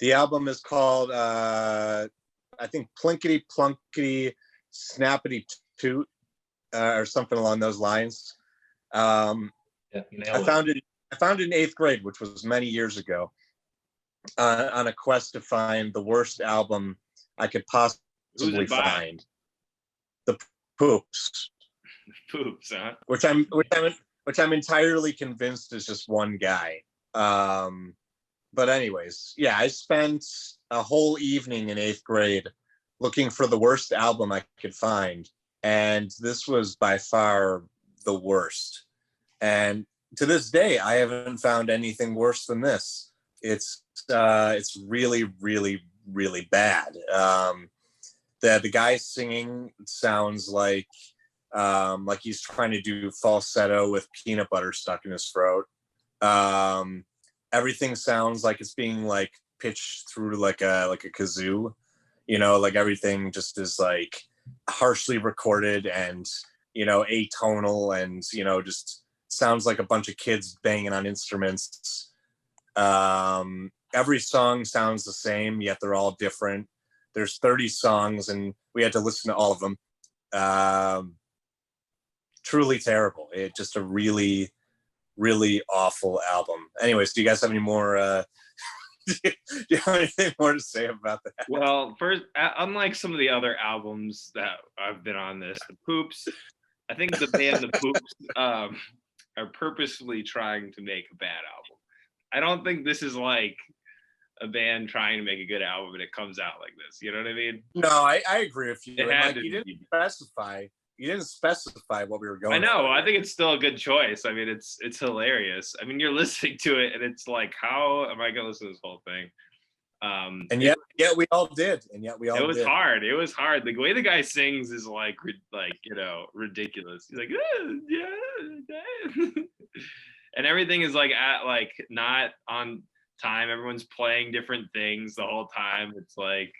The album is called, I think, Plinkity, Plunkity, Snappity, Toot, or something along those lines. Yeah, I found it in 8th grade, which was many years ago, on a quest to find the worst album I could possibly find. The Poops. Poops, huh? Which I'm entirely convinced is just one guy. But anyways, yeah, I spent a whole evening in 8th grade looking for the worst album I could find, and this was by far the worst. And to this day, I haven't found anything worse than this. It's really, really, really bad. The guy singing sounds like he's trying to do falsetto with peanut butter stuck in his throat. Everything sounds like it's being like pitched through like a kazoo, like everything just is like harshly recorded and atonal and just sounds like a bunch of kids banging on instruments. Every song sounds the same, yet they're all different. There's 30 songs and we had to listen to all of them. Truly terrible. It's just a really, really awful album. Anyways, do you guys have any more do you have anything more to say about that? Well, first, unlike some of the other albums that I've been on this, the Poops, I think the band the Poops are purposefully trying to make a bad album. I don't think this is like a band trying to make a good album and it comes out like this. You know what I mean? No, I agree with you. You didn't specify what we were going. I know. I think it's still a good choice. I mean, it's hilarious. I mean, you're listening to it, and it's like, how am I going to listen to this whole thing? And yet we all did. And yet we all. It was hard. It was hard. The way the guy sings is like ridiculous. He's like, yeah, and everything is like not on time. Everyone's playing different things the whole time. It's like,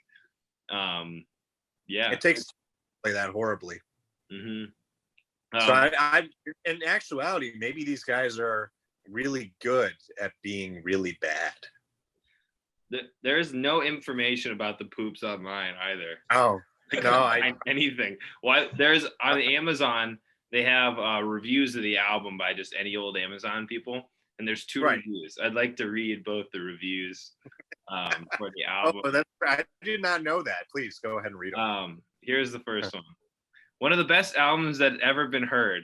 yeah. It takes to play that horribly. Mm-hmm. So I in actuality, maybe these guys are really good at being really bad. There is no information about the Poops online either. Oh, I couldn't find anything. Well, there's on Amazon, they have reviews of the album by just any old Amazon people, and there's 2 reviews. I'd like to read both the reviews for the album. Oh, I did not know that. Please go ahead and read them. Here's the first one. One of the best albums that ever been heard.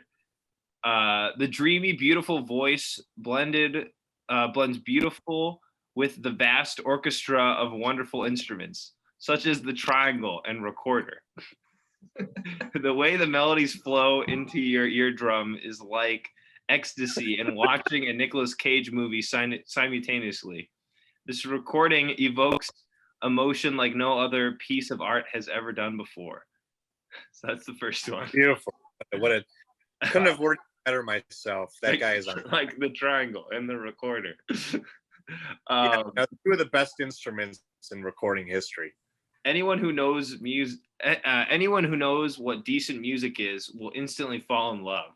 The dreamy, beautiful voice blends beautiful with the vast orchestra of wonderful instruments, such as the triangle and recorder. The way the melodies flow into your eardrum is like ecstasy and watching a Nicolas Cage movie simultaneously. This recording evokes emotion like no other piece of art has ever done before. So that's the first one. Beautiful. Couldn't have worked better myself. That guy is on like the triangle and the recorder. 2 of the best instruments in recording history. Anyone who knows what decent music is will instantly fall in love.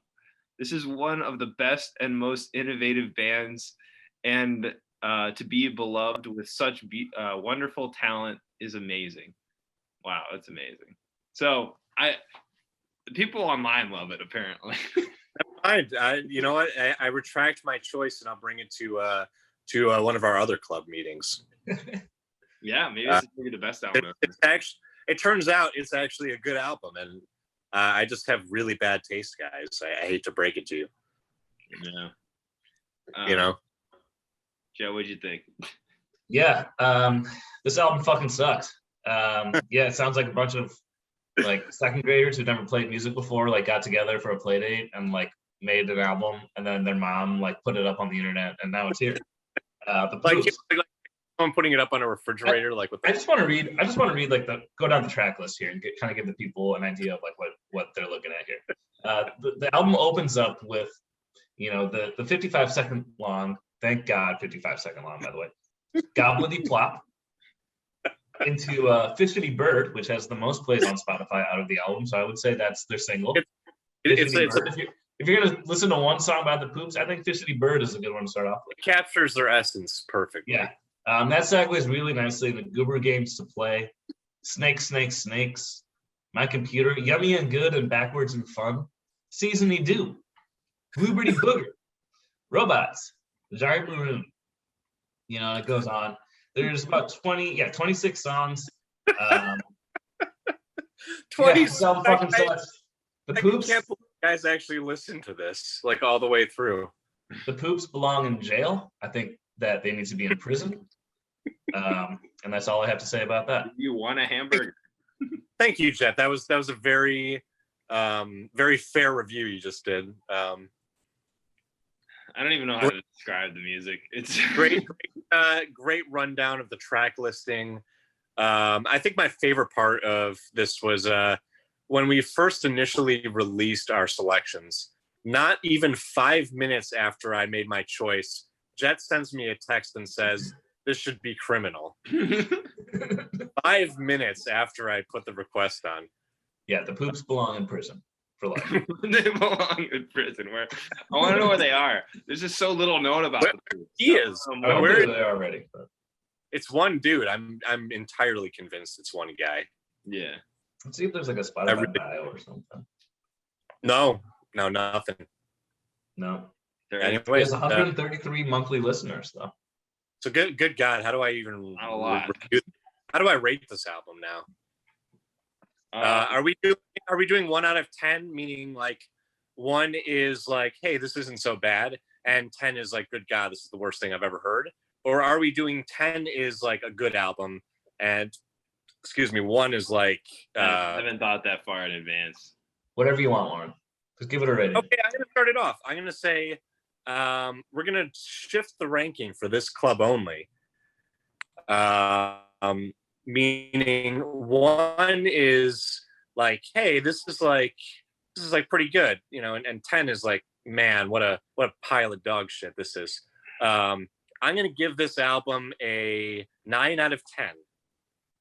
This is one of the best and most innovative bands, and to be beloved with such wonderful talent is amazing. Wow, that's amazing. So the people online love it, apparently. You know what? I retract my choice, and I'll bring it to one of our other club meetings. Yeah, maybe this is maybe the best album. It turns out it's actually a good album, and I just have really bad taste, guys. I hate to break it to you. Yeah. Joe, what'd you think? Yeah, this album fucking sucks. Yeah, it sounds like a bunch of like 2nd graders who've never played music before, like got together for a play date and like made an album, and then their mom like put it up on the internet, and now it's here. Like someone putting it up on a refrigerator, I just want to read like go down the track list here and kind of give the people an idea of like what they're looking at here. The album opens up with, the 55-second long. Thank God, 55-second long, by the way. Gobbledy Plop. Into Fishity Bird, which has the most plays on Spotify out of the album, so I would say that's their single. If you're gonna listen to one song by the Poops, I think Fishity Bird is a good one to start off with. It captures their essence perfectly. Yeah, That segues really nicely into Goober games to play. Snakes, snakes, snakes. My computer, yummy and good and backwards and fun. Seasony do. Blueberry booger. Robots. Giant maroon. You know, it goes on. There's about 26 songs. 20. Yeah, so fucking sucks. The I poops. can't believe you guys actually listen to this like all the way through. The poops belong in jail. I think that they need to be in prison. And that's all I have to say about that. You want a hamburger? Thank you, Jet. That was a very very fair review you just did. I don't even know how to describe the music. It's great rundown of the track listing. I think my favorite part of this was when we first initially released our selections. Not even 5 minutes after I made my choice, Jet sends me a text and says, "This should be criminal." 5 minutes after I put the request on. Yeah, the poops belong in prison for life. They belong in prison. Where I want to know where they are. There's just so little known about them. He is. I don't Where know they are already. But. It's one dude. I'm entirely convinced it's one guy. Yeah. Let's see if there's like a Spotify bio or something. No, nothing. No. Anyways, there's 133 monthly listeners though. So good God, how do I even? Not a lot. How do I rate this album now? Are we doing 1 out of 10? Meaning like 1 is like, hey, this isn't so bad, and 10 is like, good God, this is the worst thing I've ever heard. Or are we doing 10 is like a good album, and 1 is like I haven't thought that far in advance. Whatever you want, Loren. Just give it a rating. Okay, I'm gonna start it off. I'm gonna say we're gonna shift the ranking for this club only. Meaning 1 is like, hey, this is like pretty good, you know, and 10 is like, man, what a pile of dog shit this is. I'm gonna give this album a 9 out of 10.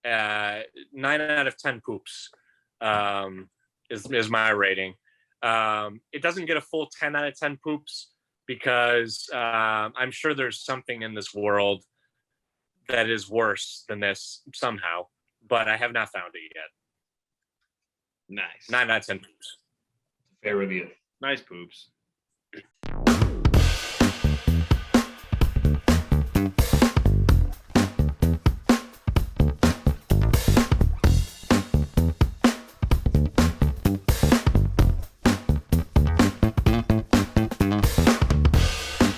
9 out of 10 poops is my rating. It doesn't get a full 10 out of 10 poops because I'm sure there's something in this world that is worse than this somehow, but I have not found it yet. Nice. 9 out of 10 poops. Fair review. Nice poops.